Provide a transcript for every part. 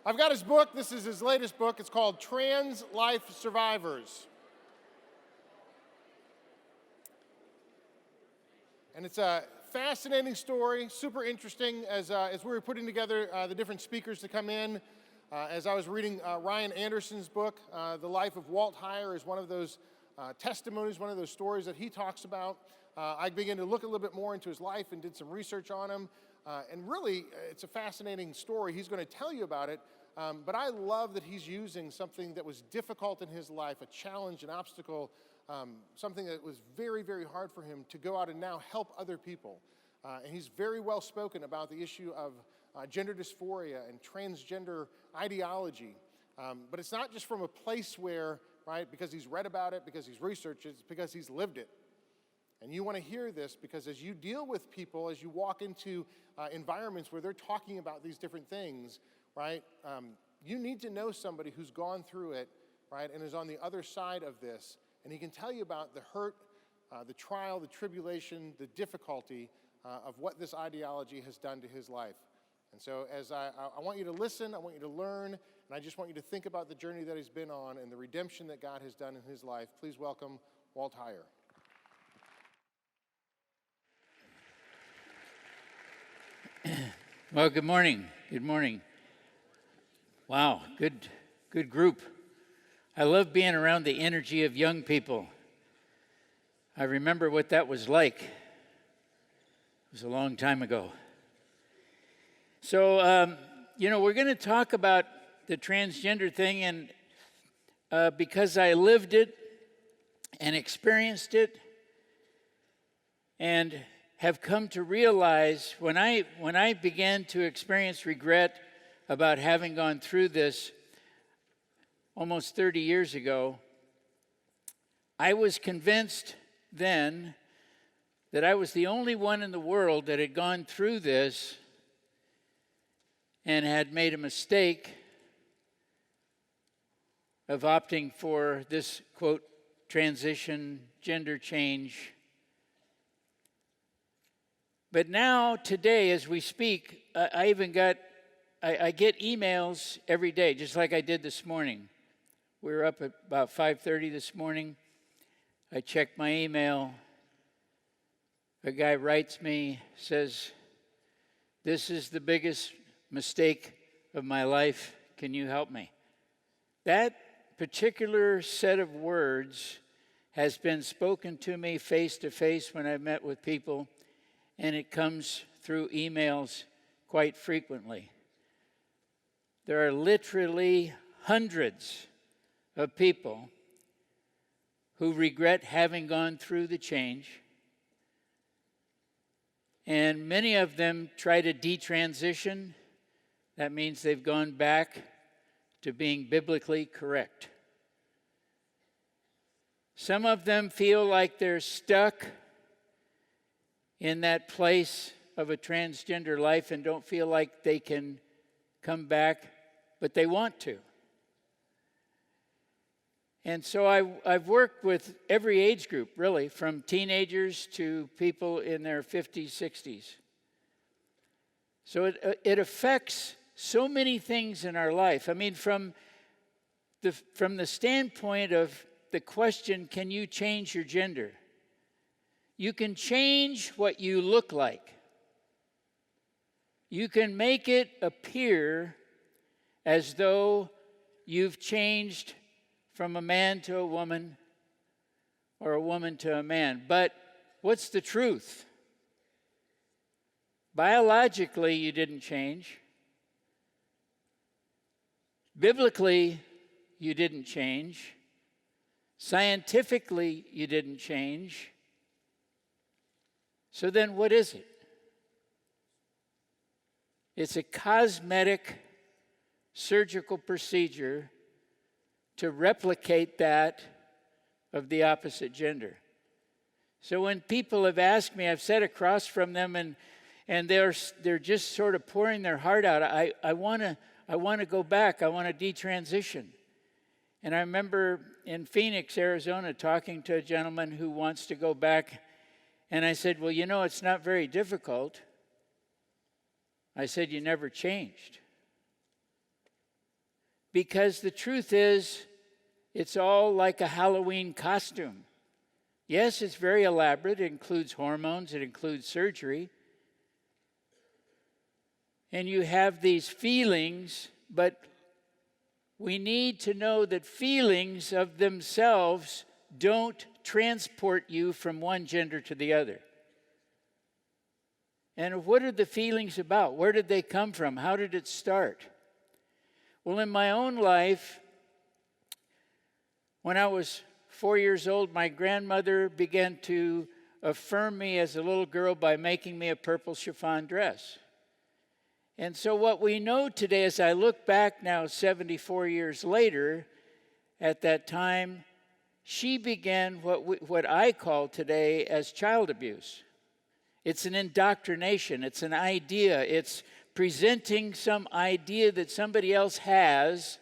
I've got his book. This is his latest book. It's called Trans Life Survivors. And it's a fascinating story, super interesting. As we were putting together the different speakers to come in, as I was reading Ryan Anderson's book, The Life of Walt Heyer is one of those testimonies, one of those stories that he talks about. I began to look a little bit more into his life and did some research on him. And really, it's a fascinating story. He's going to tell you about it. But I love that he's using something that was difficult in his life, a challenge, an obstacle, something that was very, very hard for him to go out and now help other people. And he's very well spoken about the issue of gender dysphoria and transgender ideology. But it's not just from a place where, right, because he's read about it, because he's researched it, it's because he's lived it. And you want to hear this because as you deal with people, as you walk into environments where they're talking about these different things, right, you need to know somebody who's gone through it, right, and is on the other side of this. And he can tell you about the hurt, the trial, the tribulation, the difficulty of what this ideology has done to his life. And so as I want you to listen, I want you to learn, and I just want you to think about the journey that he's been on and the redemption that God has done in his life. Please welcome Walt Heyer. Well, good morning. Good morning. Wow, good group. I love being around the energy of young people. I remember what that was like. It was a long time ago. So, we're going to talk about the transgender thing, and because I lived it and experienced it and have come to realize when I began to experience regret about having gone through this almost 30 years ago, I was convinced then that I was the only one in the world that had gone through this and had made a mistake of opting for this, quote, transition, gender change. But now, today, as we speak, I get emails every day, just like I did this morning. We were up at about 5:30 this morning. I checked my email. A guy writes me, says, "This is the biggest mistake of my life. Can you help me?" That particular set of words has been spoken to me face to face when I've met with people, and it comes through emails quite frequently. There are literally hundreds of people who regret having gone through the change, and many of them try to detransition. That means they've gone back to being biblically correct. Some of them feel like they're stuck in that place of a transgender life and don't feel like they can come back, but they want to. And so I've worked with every age group, really, from teenagers to people in their 50s, 60s. So it affects so many things in our life. I mean, from the standpoint of the question, can you change your gender? You can change what you look like. You can make it appear as though you've changed from a man to a woman or a woman to a man. But what's the truth? Biologically, you didn't change. Biblically, you didn't change. Scientifically, you didn't change. So then what is it? It's a cosmetic surgical procedure to replicate that of the opposite gender. So when people have asked me, I've sat across from them and they're just sort of pouring their heart out. I want to go back. I want to detransition. And I remember in Phoenix, Arizona, talking to a gentleman who wants to go back. And I said, well, it's not very difficult. I said, you never changed. because the truth is, it's all like a Halloween costume. Yes, it's very elaborate. It includes hormones. It includes surgery. And you have these feelings, but we need to know that feelings of themselves don't transport you from one gender to the other. And what are the feelings about? Where did they come from? How did it start? Well, in my own life, when I was 4 years old, my grandmother began to affirm me as a little girl by making me a purple chiffon dress. And so what we know today, as I look back now 74 years later, at that time, she began what I call today as child abuse. It's an indoctrination. It's an idea. It's presenting some idea that somebody else has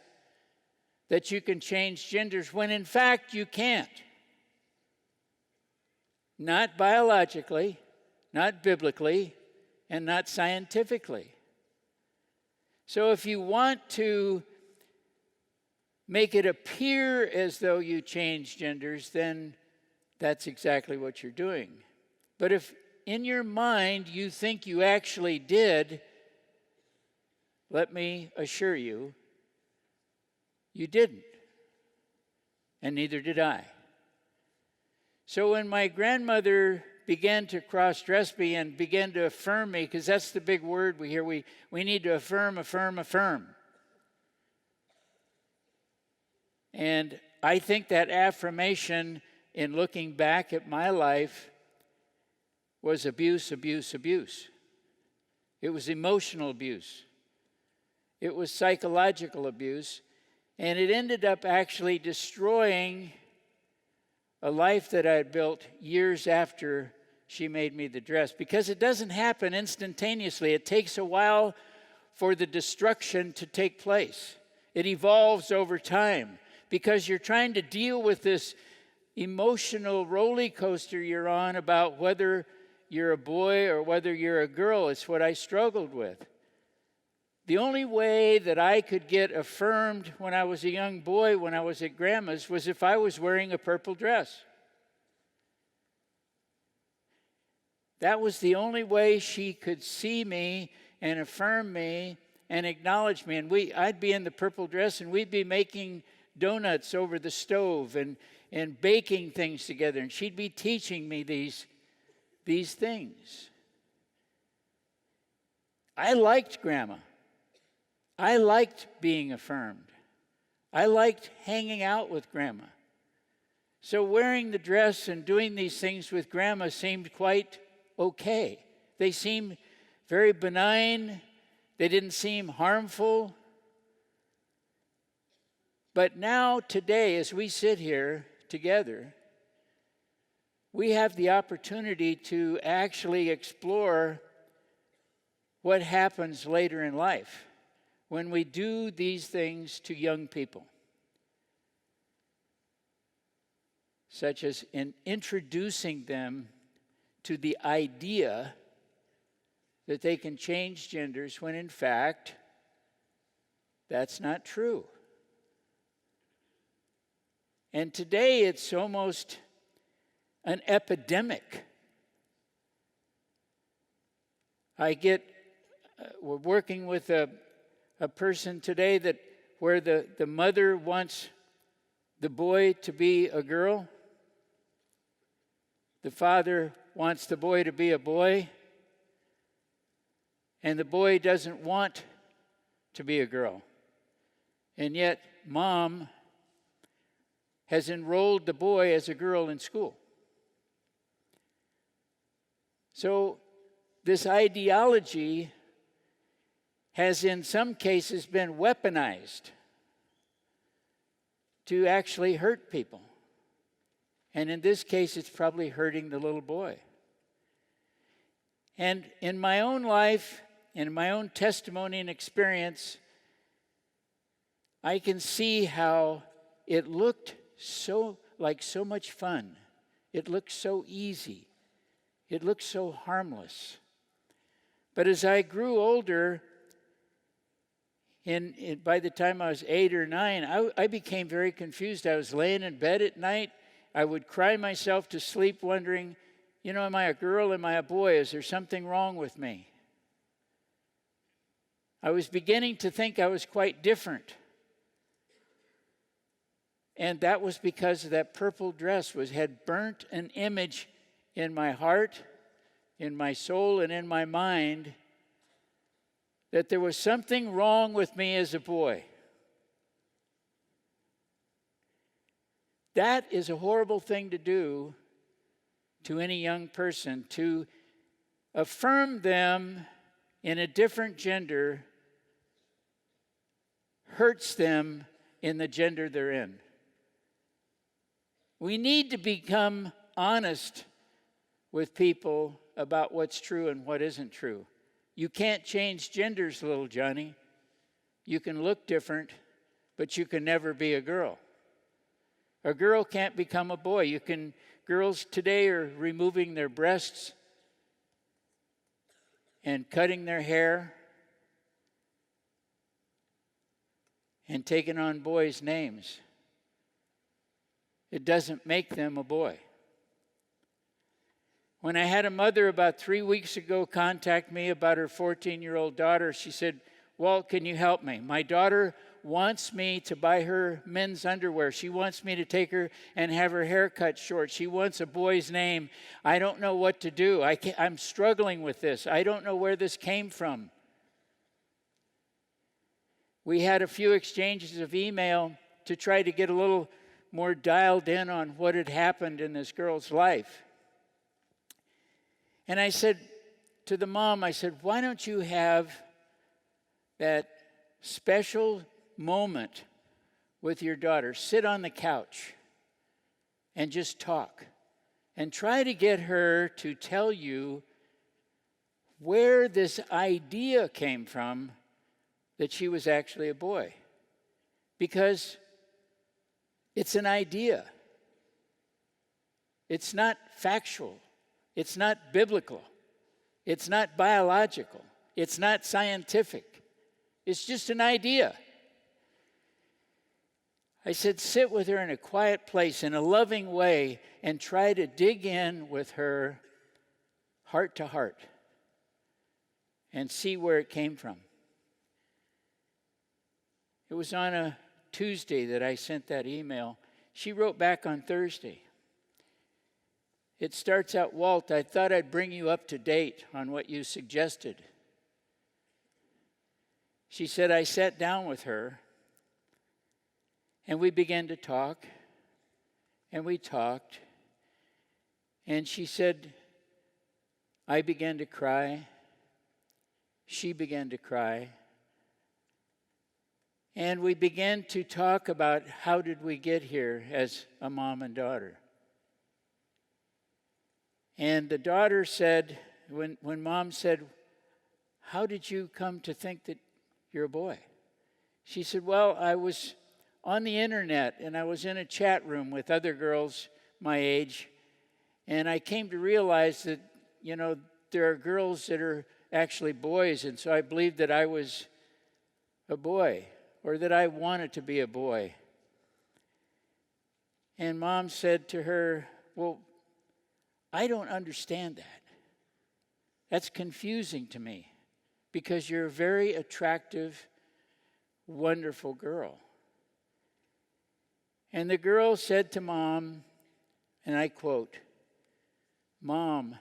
that you can change genders when in fact you can't. Not biologically, not biblically, and not scientifically. So if you want to make it appear as though you change genders, then that's exactly what you're doing. But if in your mind you think you actually did, let me assure you, you didn't. And neither did I. So when my grandmother began to cross-dress me and began to affirm me, because that's the big word we hear, we need to affirm, affirm, affirm. And I think that affirmation, in looking back at my life, was abuse, abuse, abuse. It was emotional abuse. It was psychological abuse. And it ended up actually destroying a life that I had built years after she made me the dress. Because it doesn't happen instantaneously. It takes a while for the destruction to take place. It evolves over time. Because you're trying to deal with this emotional roller coaster you're on about whether you're a boy or whether you're a girl. It's what I struggled with. The only way that I could get affirmed when I was a young boy, when I was at Grandma's, was if I was wearing a purple dress. That was the only way she could see me and affirm me and acknowledge me. And I'd be in the purple dress and we'd be making donuts over the stove and baking things together. And she'd be teaching me these things. I liked Grandma. I liked being affirmed. I liked hanging out with Grandma. So wearing the dress and doing these things with Grandma seemed quite okay. They seemed very benign. They didn't seem harmful. But now, today, as we sit here together, we have the opportunity to actually explore what happens later in life when we do these things to young people, such as in introducing them to the idea that they can change genders when in fact that's not true. And today it's almost an epidemic. We're working with a person today where the mother wants the boy to be a girl, the father wants the boy to be a boy, and the boy doesn't want to be a girl. And yet, mom has enrolled the boy as a girl in school. So, this ideology has in some cases been weaponized to actually hurt people. And in this case, it's probably hurting the little boy. And in my own life, in my own testimony and experience, I can see how it looked so much fun. It looked so easy. It looked so harmless. But as I grew older, By the time I was 8 or 9, I became very confused. I was laying in bed at night. I would cry myself to sleep wondering, am I a girl? Am I a boy? Is there something wrong with me? I was beginning to think I was quite different. And that was because that purple dress had burnt an image in my heart, in my soul, and in my mind that there was something wrong with me as a boy. That is a horrible thing to do to any young person, to affirm them in a different gender hurts them in the gender they're in. We need to become honest with people about what's true and what isn't true. You can't change genders, little Johnny. You can look different, but you can never be a girl. A girl can't become a boy. Girls today are removing their breasts and cutting their hair and taking on boys' names. It doesn't make them a boy. When I had a mother about 3 weeks ago contact me about her 14-year-old daughter, she said, "Walt, can you help me? My daughter wants me to buy her men's underwear. She wants me to take her and have her hair cut short. She wants a boy's name. I don't know what to do. I'm struggling with this. I don't know where this came from." We had a few exchanges of email to try to get a little more dialed in on what had happened in this girl's life. And I said to the mom, why don't you have that special moment with your daughter? Sit on the couch and just talk. And try to get her to tell you where this idea came from that she was actually a boy. Because it's an idea. It's not factual. It's not biblical. It's not biological. It's not scientific. It's just an idea. I said, sit with her in a quiet place, in a loving way, and try to dig in with her heart to heart and see where it came from. It was on a Tuesday that I sent that email. She wrote back on Thursday. It starts out, "Walt, I thought I'd bring you up to date on what you suggested." She said, "I sat down with her and we began to talk and we talked. And she said, I began to cry. She began to cry. And we began to talk about how did we get here as a mom and daughter. And the daughter said, when mom said, "How did you come to think that you're a boy?" She said, "Well, I was on the internet and I was in a chat room with other girls my age, and I came to realize that, there are girls that are actually boys, and so I believed that I was a boy, or that I wanted to be a boy." And mom said to her, "Well, I don't understand that. That's confusing to me, because you're a very attractive, wonderful girl." And the girl said to mom, and I quote, "Mom,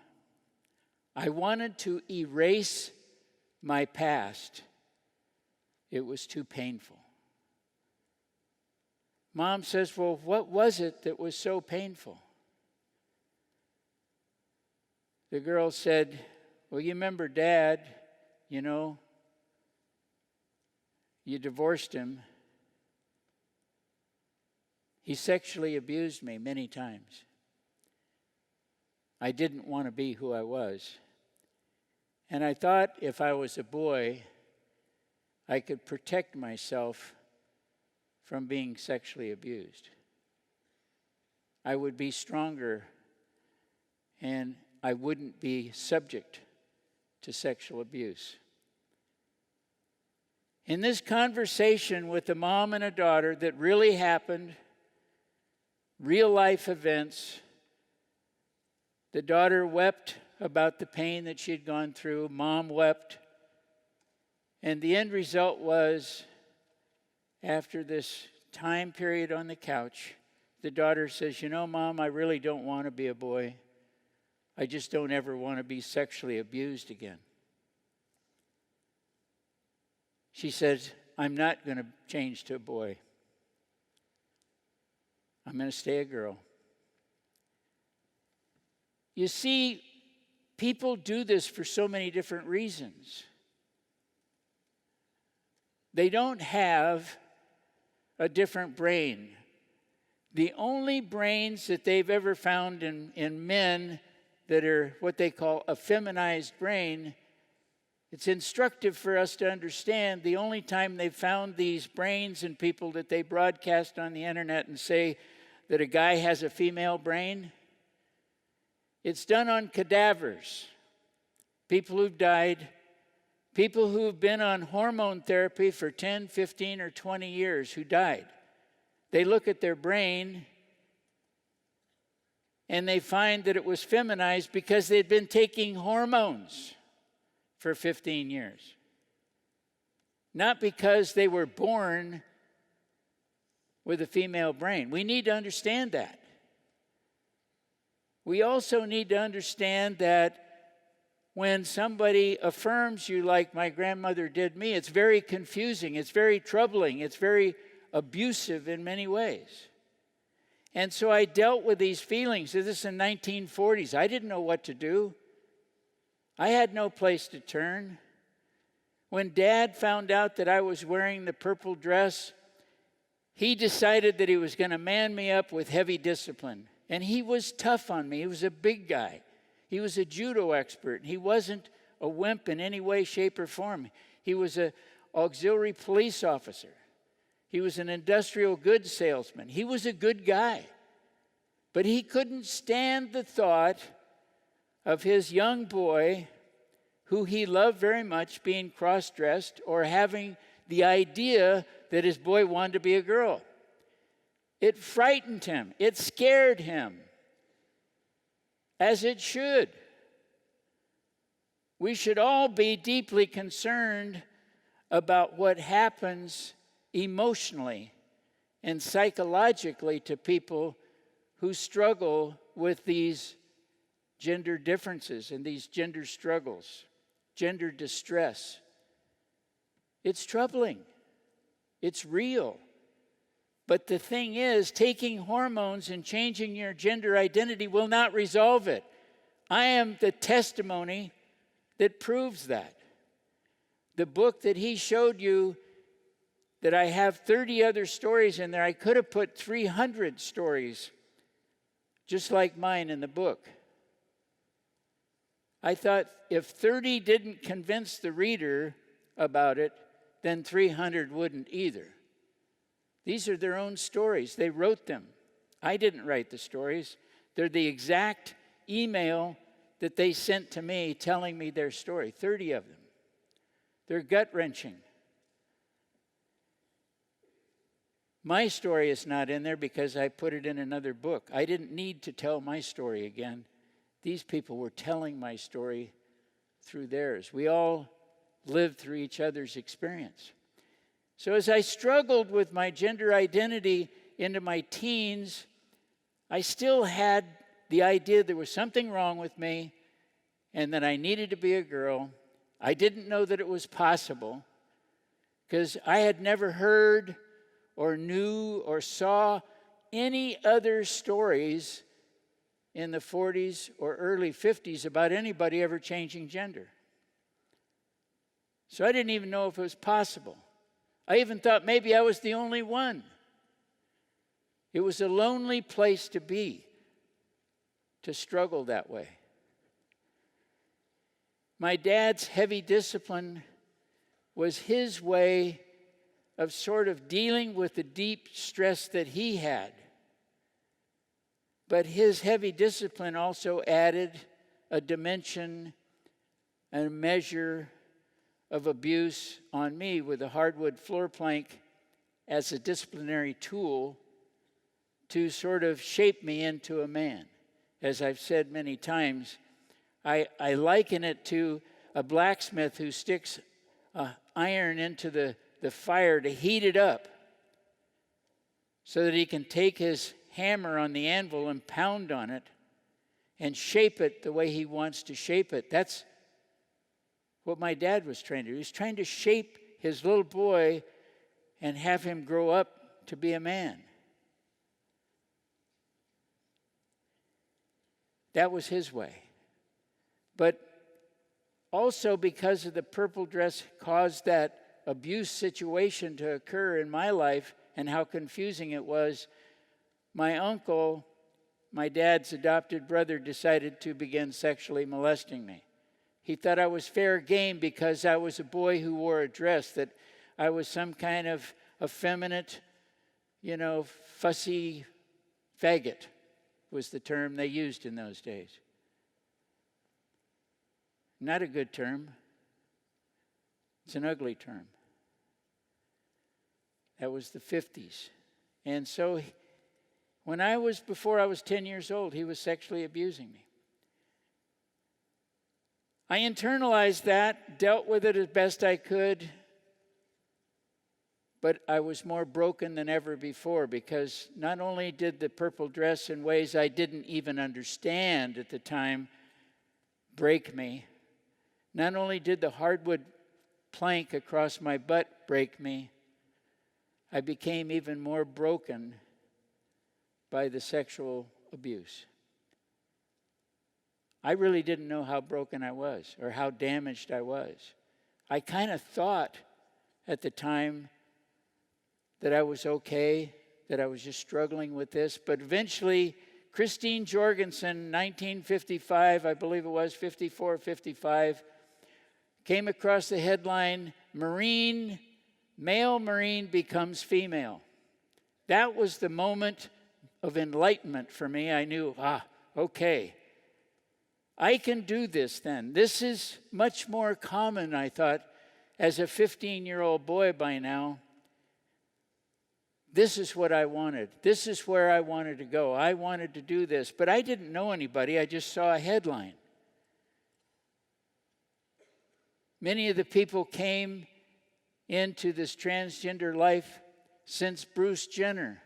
I wanted to erase my past. It was too painful." Mom says, "Well, what was it that was so painful?" The girl said, "Well, you remember Dad, you divorced him. He sexually abused me many times. I didn't want to be who I was. And I thought if I was a boy, I could protect myself from being sexually abused. I would be stronger and I wouldn't be subject to sexual abuse." In this conversation with a mom and a daughter that really happened, real life events, the daughter wept about the pain that she had gone through. Mom wept. And the end result was, after this time period on the couch, the daughter says, "You know, Mom, I really don't want to be a boy. I just don't ever want to be sexually abused again." She says, "I'm not going to change to a boy. I'm going to stay a girl." You see, people do this for so many different reasons. They don't have a different brain. The only brains that they've ever found in men that are what they call a feminized brain, it's instructive for us to understand the only time they've found these brains in people that they broadcast on the internet and say that a guy has a female brain, it's done on cadavers, people who've died, people who've been on hormone therapy for 10, 15, or 20 years who died. They look at their brain and they find that it was feminized because they'd been taking hormones for 15 years. Not because they were born with a female brain. We need to understand that. We also need to understand that when somebody affirms you like my grandmother did me, it's very confusing, it's very troubling, it's very abusive in many ways. And so I dealt with these feelings. This is in the 1940s. I didn't know what to do. I had no place to turn. When Dad found out that I was wearing the purple dress, he decided that he was going to man me up with heavy discipline. And he was tough on me. He was a big guy. He was a judo expert. He wasn't a wimp in any way, shape, or form. He was an auxiliary police officer. He was an industrial goods salesman. He was a good guy. But he couldn't stand the thought of his young boy, who he loved very much, being cross-dressed or having the idea that his boy wanted to be a girl. It frightened him. It scared him. As it should. We should all be deeply concerned about what happens emotionally and psychologically to people who struggle with these gender differences and these gender struggles, gender distress. It's troubling. It's real. But the thing is, taking hormones and changing your gender identity will not resolve it. I am the testimony that proves that. The book that he showed you, that I have 30 other stories in there, I could have put 300 stories just like mine in the book. I thought if 30 didn't convince the reader about it, then 300 wouldn't either. These are their own stories. They wrote them. I didn't write the stories. They're the exact email that they sent to me telling me their story, 30 of them. They're gut-wrenching. My story is not in there because I put it in another book. I didn't need to tell my story again. These people were telling my story through theirs. We all lived through each other's experience. So as I struggled with my gender identity into my teens, I still had the idea there was something wrong with me and that I needed to be a girl. I didn't know that it was possible because I had never heard or knew or saw any other stories in the 40s or early 50s about anybody ever changing gender. So I didn't even know if it was possible. I even thought maybe I was the only one. It was a lonely place to be, to struggle that way. My dad's heavy discipline was his way of sort of dealing with the deep stress that he had. But his heavy discipline also added a dimension and a measure of abuse on me with a hardwood floor plank as a disciplinary tool to sort of shape me into a man. As I've said many times, I liken it to a blacksmith who sticks iron into the fire to heat it up so that he can take his hammer on the anvil and pound on it and shape it the way he wants to shape it. That's what my dad was trying to do. He was trying to shape his little boy and have him grow up to be a man. That was his way. But also because of the purple dress caused that abuse situation to occur in my life and how confusing it was, my uncle, my dad's adopted brother, decided to begin sexually molesting me. He thought I was fair game because I was a boy who wore a dress, that I was some kind of effeminate, fussy faggot was the term they used in those days. Not a good term. It's an ugly term. That was the 50s. And so before I was 10 years old, he was sexually abusing me. I internalized that, dealt with it as best I could, but I was more broken than ever before because not only did the purple dress in ways I didn't even understand at the time break me, not only did the hardwood plank across my butt break me, I became even more broken by the sexual abuse. I really didn't know how broken I was or how damaged I was. I kind of thought at the time that I was okay, that I was just struggling with this. But eventually, Christine Jorgensen, 1955, I believe it was, 54, 55, came across the headline, Male Marine becomes female. That was the moment of enlightenment for me. I knew, okay, I can do this then. This is much more common, I thought, as a 15-year-old boy by now. This is what I wanted. This is where I wanted to go. I wanted to do this, but I didn't know anybody. I just saw a headline. Many of the people came into this transgender life since Bruce Jenner,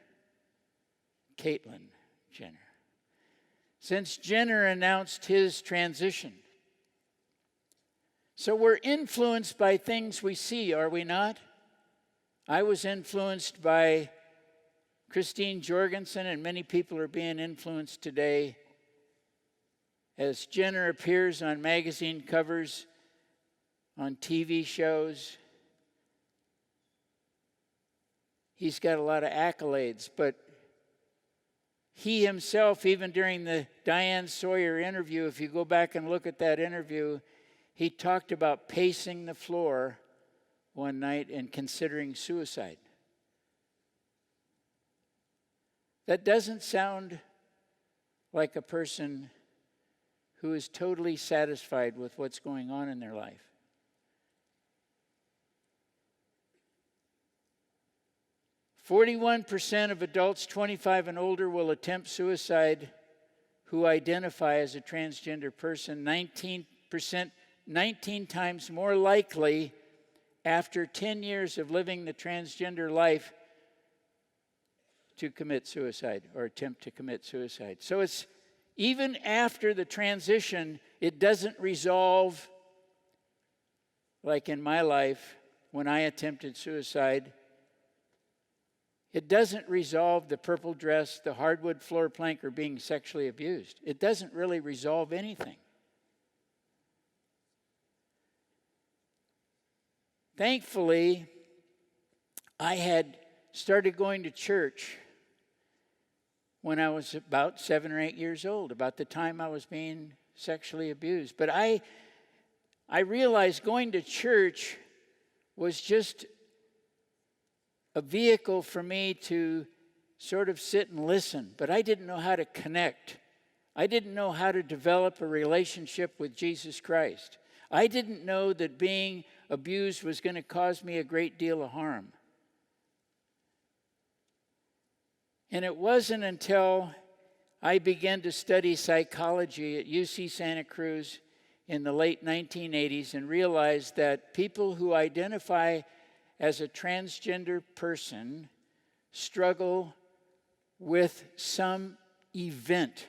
Caitlyn Jenner. Since Jenner announced his transition. So we're influenced by things we see, are we not? I was influenced by Christine Jorgensen, and many people are being influenced today as Jenner appears on magazine covers, on TV shows. He's got a lot of accolades, but he himself, even during the Diane Sawyer interview, if you go back and look at that interview, he talked about pacing the floor one night and considering suicide. That doesn't sound like a person who is totally satisfied with what's going on in their life. "41% of adults 25 and older will attempt suicide who identify as a transgender person. 19 times more likely after 10 years of living the transgender life to commit suicide or attempt to commit suicide. So it's even after the transition, it doesn't resolve like in my life when I attempted suicide. It doesn't resolve the purple dress, the hardwood floor plank, or being sexually abused. It doesn't really resolve anything. Thankfully, I had started going to church when I was about 7 or 8 years old, about the time I was being sexually abused. But I realized going to church was just a vehicle for me to sort of sit and listen, but I didn't know how to connect. I didn't know how to develop a relationship with Jesus Christ. I didn't know that being abused was going to cause me a great deal of harm. And it wasn't until I began to study psychology at UC Santa Cruz in the late 1980s and realized that people who identify as a transgender person struggle with some event.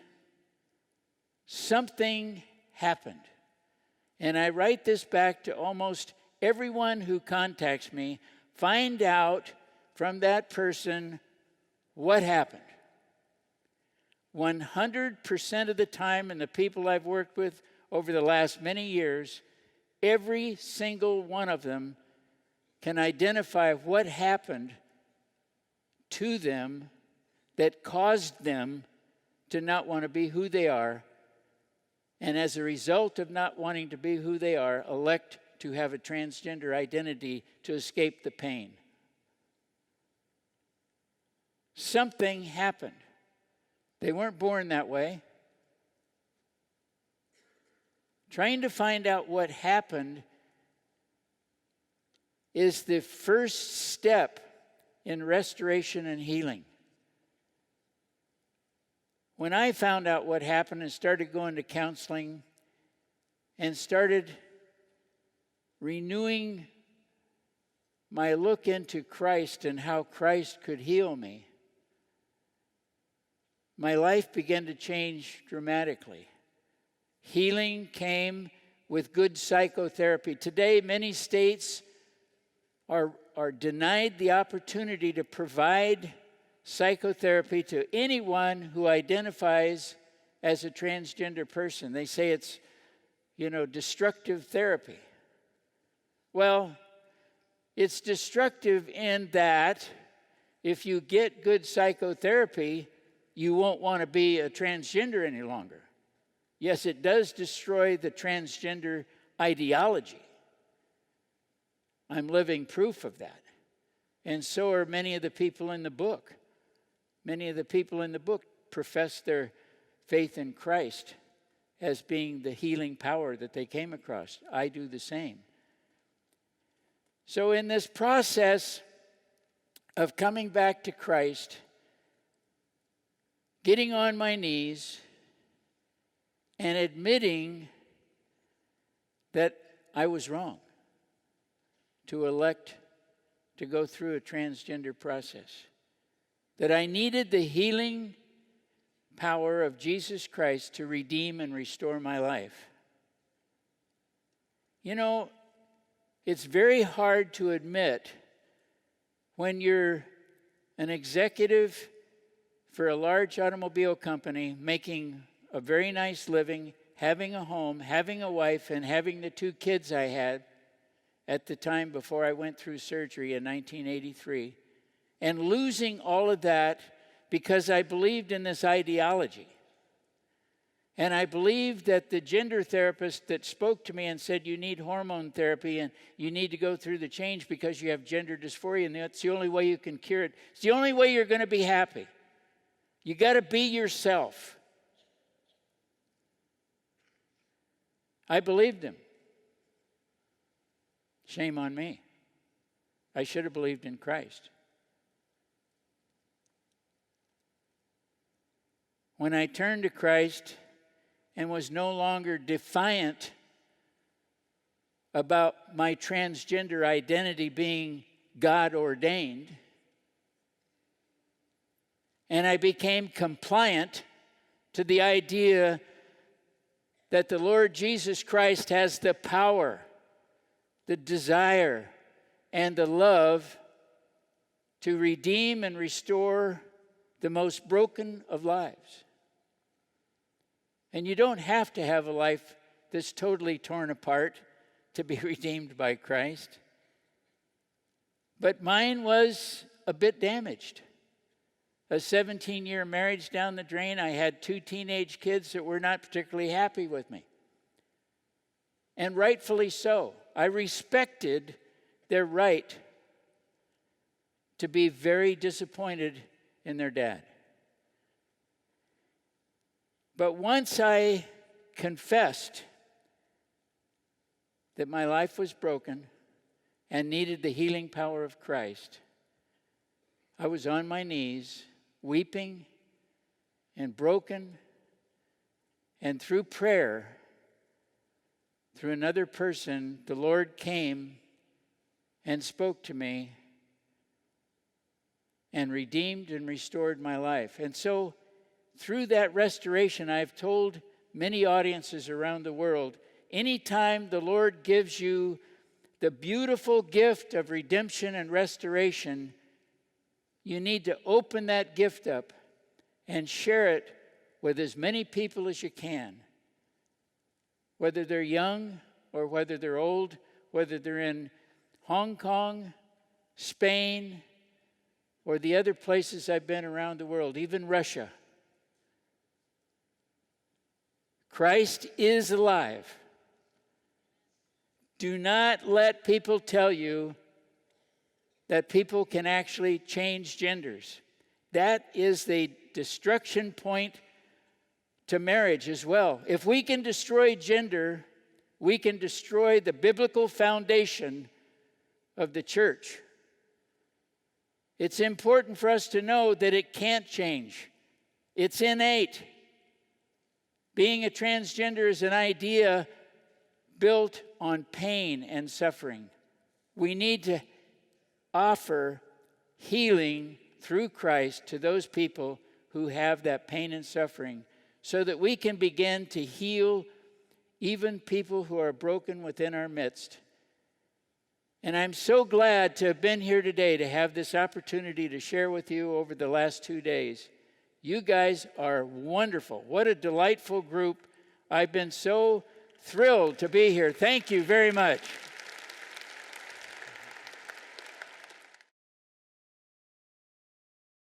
Something happened. And I write this back to almost everyone who contacts me. Find out from that person what happened. 100% of the time, and the people I've worked with over the last many years, every single one of them can identify what happened to them that caused them to not want to be who they are, and as a result of not wanting to be who they are, elect to have a transgender identity to escape the pain. Something happened. They weren't born that way. Trying to find out what happened is the first step in restoration and healing. When I found out what happened and started going to counseling and started renewing my look into Christ and how Christ could heal me, my life began to change dramatically. Healing came with good psychotherapy. Today, many states are denied the opportunity to provide psychotherapy to anyone who identifies as a transgender person. They say it's, destructive therapy. Well, it's destructive in that if you get good psychotherapy, you won't want to be a transgender any longer. Yes, it does destroy the transgender ideology. I'm living proof of that. And so are many of the people in the book. Many of the people in the book profess their faith in Christ as being the healing power that they came across. I do the same. So in this process of coming back to Christ, getting on my knees and admitting that I was wrong to elect to go through a transgender process, that I needed the healing power of Jesus Christ to redeem and restore my life. It's very hard to admit when you're an executive for a large automobile company, making a very nice living, having a home, having a wife, and having the 2 kids I had at the time before I went through surgery in 1983, and losing all of that because I believed in this ideology. And I believed that the gender therapist that spoke to me and said, you need hormone therapy and you need to go through the change because you have gender dysphoria, and that's the only way you can cure it. It's the only way you're going to be happy. You got to be yourself. I believed him. Shame on me. I should have believed in Christ. When I turned to Christ and was no longer defiant about my transgender identity being God ordained, and I became compliant to the idea that the Lord Jesus Christ has the power, the desire, and the love to redeem and restore the most broken of lives. And you don't have to have a life that's totally torn apart to be redeemed by Christ. But mine was a bit damaged. A 17-year marriage down the drain. I had 2 teenage kids that were not particularly happy with me. And rightfully so. I respected their right to be very disappointed in their dad. But once I confessed that my life was broken, and needed the healing power of Christ, I was on my knees, weeping and broken, and through prayer, through another person, the Lord came and spoke to me and redeemed and restored my life. And so, through that restoration, I've told many audiences around the world, anytime the Lord gives you the beautiful gift of redemption and restoration, you need to open that gift up and share it with as many people as you can. Whether they're young or whether they're old, whether they're in Hong Kong, Spain, or the other places I've been around the world, even Russia. Christ is alive. Do not let people tell you that people can actually change genders. That is the destruction point to marriage as well. If we can destroy gender, we can destroy the biblical foundation of the church. It's important for us to know that it can't change. It's innate. Being a transgender is an idea built on pain and suffering. We need to offer healing through Christ to those people who have that pain and suffering, so that we can begin to heal even people who are broken within our midst. And I'm so glad to have been here today to have this opportunity to share with you over the last 2 days. You guys are wonderful. What a delightful group. I've been so thrilled to be here. Thank you very much.